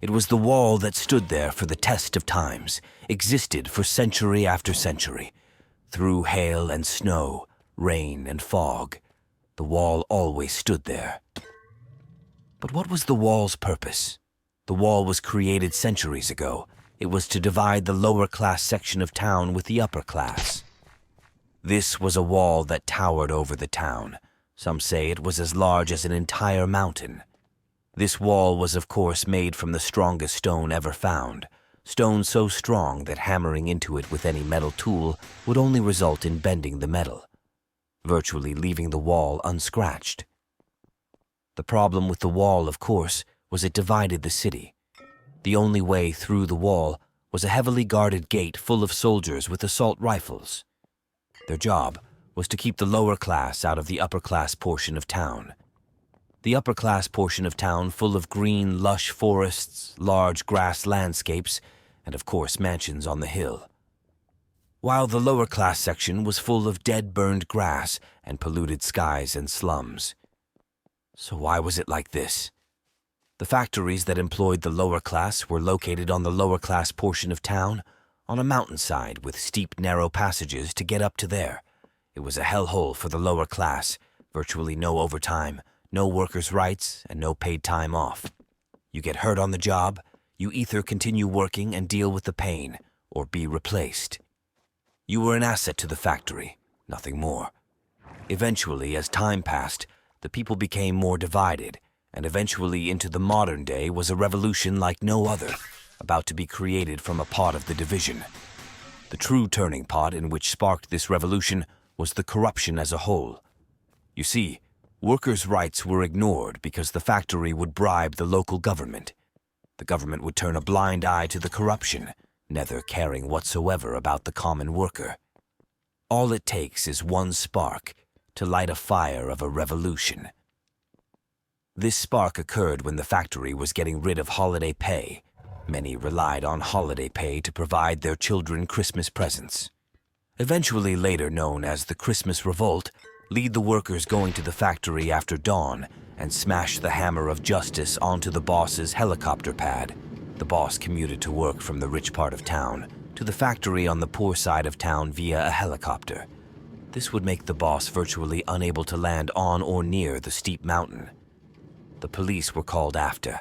It was the wall that stood there for the test of times, existed for century after century. Through hail and snow, rain and fog, the wall always stood there. But what was the wall's purpose? The wall was created centuries ago. It was to divide the lower class section of town with the upper class. This was a wall that towered over the town. Some say it was as large as an entire mountain. This wall was, of course, made from the strongest stone ever found, stone so strong that hammering into it with any metal tool would only result in bending the metal, virtually leaving the wall unscratched. The problem with the wall, of course, was it divided the city. The only way through the wall was a heavily guarded gate full of soldiers with assault rifles. Their job was to keep the lower class out of the upper class portion of town. The upper class portion of town full of green, lush forests, large grass landscapes, and of course mansions on the hill. While the lower class section was full of dead burned grass and polluted skies and slums. So why was it like this? The factories that employed the lower class were located on the lower class portion of town, on a mountainside with steep, narrow passages to get up to there. It was a hellhole for the lower class, virtually no overtime, no workers' rights, and no paid time off. You get hurt on the job, you either continue working and deal with the pain, or be replaced. You were an asset to the factory, nothing more. Eventually, as time passed, the people became more divided, and eventually into the modern day was a revolution like no other, about to be created from a pot of the division. The true turning pot in which sparked this revolution was the corruption as a whole. You see, workers' rights were ignored because the factory would bribe the local government. The government would turn a blind eye to the corruption, neither caring whatsoever about the common worker. All it takes is one spark to light a fire of a revolution. This spark occurred when the factory was getting rid of holiday pay. Many relied on holiday pay to provide their children Christmas presents. Eventually later known as the Christmas Revolt, lead the workers going to the factory after dawn and smash the hammer of justice onto the boss's helicopter pad. The boss commuted to work from the rich part of town to the factory on the poor side of town via a helicopter. This would make the boss virtually unable to land on or near the steep mountain. The police were called after.